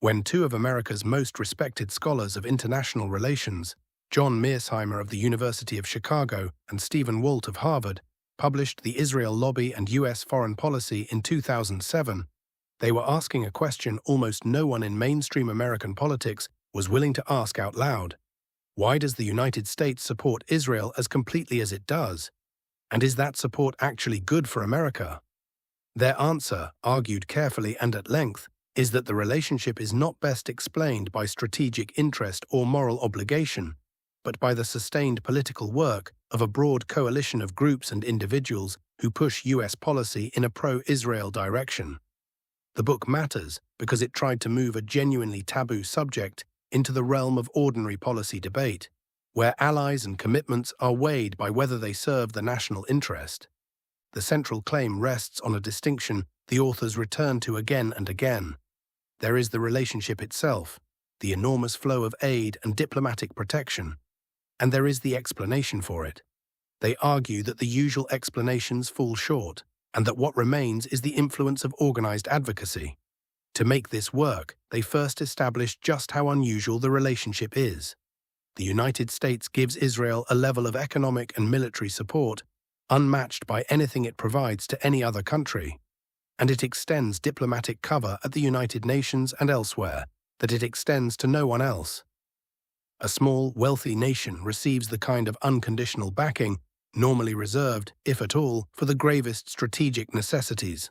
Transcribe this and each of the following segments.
when two of America's most respected scholars of international relations, John Mearsheimer of the University of Chicago and Stephen Walt of Harvard, published The Israel Lobby and U.S. Foreign Policy in 2007, they were asking a question almost no one in mainstream American politics was willing to ask out loud. Why does the United States support Israel as completely as it does? And is that support actually good for America? Their answer, argued carefully and at length, is that the relationship is not best explained by strategic interest or moral obligation, but by the sustained political work of a broad coalition of groups and individuals who push U.S. policy in a pro-Israel direction. The book matters because it tried to move a genuinely taboo subject into the realm of ordinary policy debate, where allies and commitments are weighed by whether they serve the national interest. The central claim rests on a distinction the authors return to again and again. There is the relationship itself, the enormous flow of aid and diplomatic protection, and there is the explanation for it. They argue that the usual explanations fall short, and that what remains is the influence of organized advocacy. To make this work, they first established just how unusual the relationship is. The United States gives Israel a level of economic and military support unmatched by anything it provides to any other country, and it extends diplomatic cover at the United Nations and elsewhere that it extends to no one else. A small, wealthy nation receives the kind of unconditional backing normally reserved, if at all, for the gravest strategic necessities.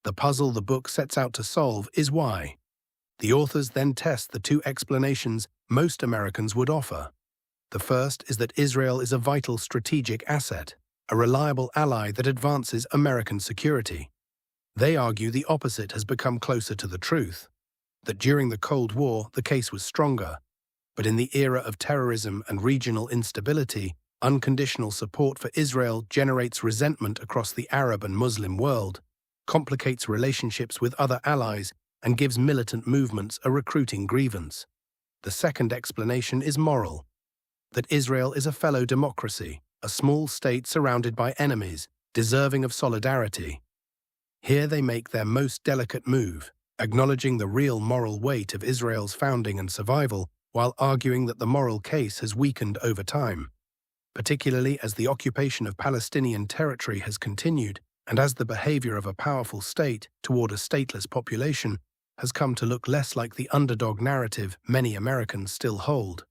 The puzzle the book sets out to solve is why. The authors then test the two explanations most Americans would offer. The first is that Israel is a vital strategic asset, a reliable ally that advances American security. They argue the opposite has become closer to the truth, that during the Cold War the case was stronger, but in the era of terrorism and regional instability, unconditional support for Israel generates resentment across the Arab and Muslim world, complicates relationships with other allies, and gives militant movements a recruiting grievance. The second explanation is moral, that Israel is a fellow democracy, a small state surrounded by enemies, deserving of solidarity. Here they make their most delicate move, acknowledging the real moral weight of Israel's founding and survival, while arguing that the moral case has weakened over time, particularly as the occupation of Palestinian territory has continued and as the behavior of a powerful state toward a stateless population has come to look less like the underdog narrative many Americans still hold.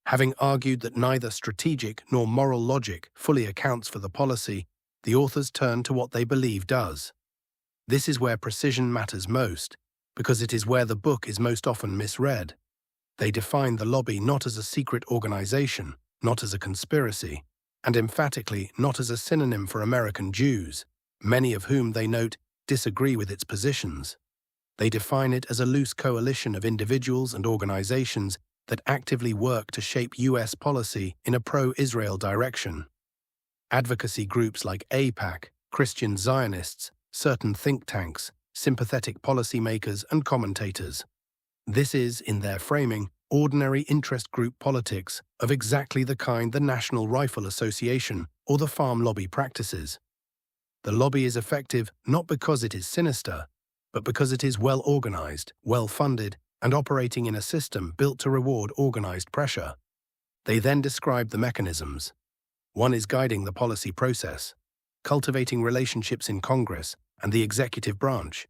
Having argued that neither strategic nor moral logic fully accounts for the policy, the authors turn to what they believe does. This is where precision matters most, because it is where the book is most often misread. They define the lobby not as a secret organization, not as a conspiracy, and emphatically not as a synonym for American Jews, many of whom, they note, disagree with its positions. They define it as a loose coalition of individuals and organizations that actively work to shape U.S. policy in a pro-Israel direction. Advocacy groups like AIPAC, Christian Zionists, certain think tanks, sympathetic policymakers and commentators. This is, in their framing, ordinary interest group politics of exactly the kind the National Rifle Association or the farm lobby practices. The lobby is effective not because it is sinister, but because it is well organized, well funded, and operating in a system built to reward organized pressure. They then describe the mechanisms. One is guiding the policy process, cultivating relationships in Congress and the executive branch,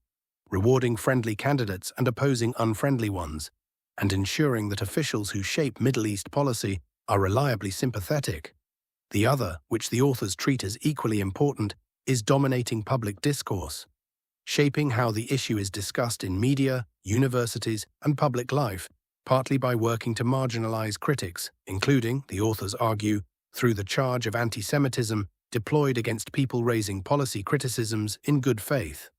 rewarding friendly candidates and opposing unfriendly ones, and ensuring that officials who shape Middle East policy are reliably sympathetic. The other, which the authors treat as equally important, is dominating public discourse, shaping how the issue is discussed in media, universities, and public life, partly by working to marginalize critics, including, the authors argue, through the charge of anti-Semitism deployed against people raising policy criticisms in good faith.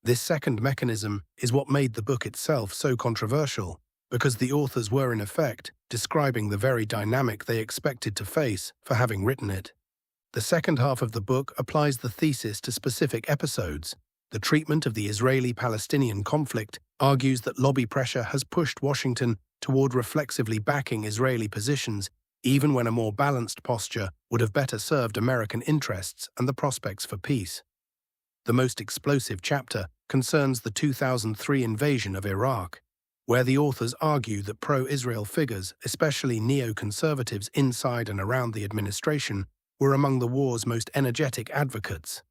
This second mechanism is what made the book itself so controversial, because the authors were in effect describing the very dynamic they expected to face for having written it. The second half of the book applies the thesis to specific episodes. The treatment of the Israeli-Palestinian conflict argues that lobby pressure has pushed Washington toward reflexively backing Israeli positions, even when a more balanced posture would have better served American interests and the prospects for peace. The most explosive chapter concerns the 2003 invasion of Iraq, where the authors argue that pro-Israel figures, especially neoconservatives inside and around the administration, were among the war's most energetic advocates.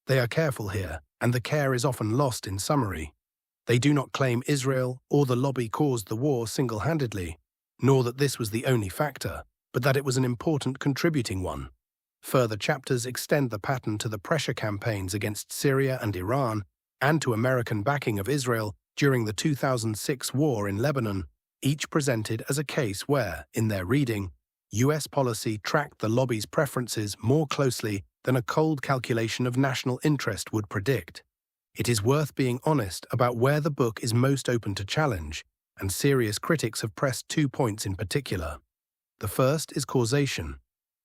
They are careful here, and the care is often lost in summary. They do not claim Israel or the lobby caused the war single-handedly, nor that this was the only factor, but that it was an important contributing one. Further chapters extend the pattern to the pressure campaigns against Syria and Iran and to American backing of Israel during the 2006 war in Lebanon, each presented as a case where, in their reading, U.S. policy tracked the lobby's preferences more closely than a cold calculation of national interest would predict. It is worth being honest about where the book is most open to challenge, and serious critics have pressed 2 points in particular. The first is causation,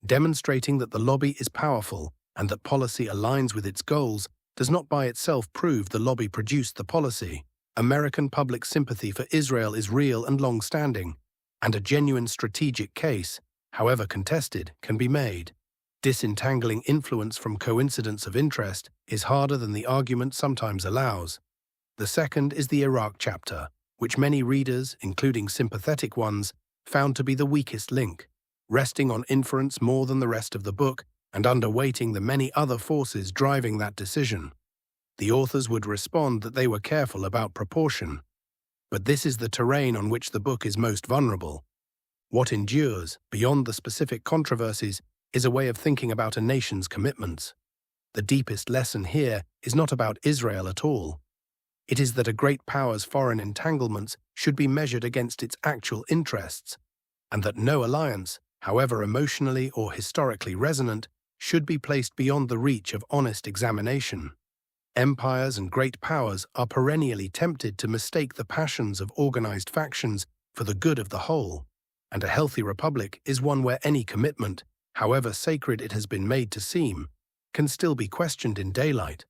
demonstrating that the lobby is powerful and that policy aligns with its goals does not by itself prove the lobby produced the policy. American public sympathy for Israel is real and long-standing, and a genuine strategic case, however contested, can be made. Disentangling influence from coincidence of interest is harder than the argument sometimes allows. The second is the Iraq chapter, which many readers, including sympathetic ones, found to be the weakest link, resting on inference more than the rest of the book and underweighting the many other forces driving that decision. The authors would respond that they were careful about proportion. But this is the terrain on which the book is most vulnerable. What endures, beyond the specific controversies, is a way of thinking about a nation's commitments. The deepest lesson here is not about Israel at all. It is that a great power's foreign entanglements should be measured against its actual interests, and that no alliance, however emotionally or historically resonant, should be placed beyond the reach of honest examination. Empires and great powers are perennially tempted to mistake the passions of organized factions for the good of the whole, and a healthy republic is one where any commitment, however sacred it has been made to seem, can still be questioned in daylight.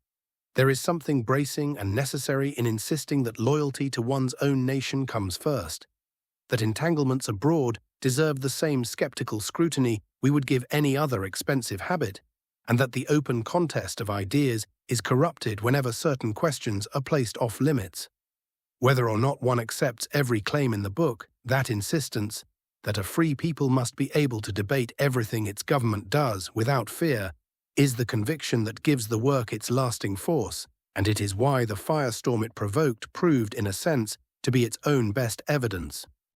There is something bracing and necessary in insisting that loyalty to one's own nation comes first, that entanglements abroad deserve the same skeptical scrutiny we would give any other expensive habit, and that the open contest of ideas is corrupted whenever certain questions are placed off-limits. Whether or not one accepts every claim in the book, that insistence, that a free people must be able to debate everything its government does without fear, is the conviction that gives the work its lasting force, and it is why the firestorm it provoked proved, in a sense, to be its own best evidence.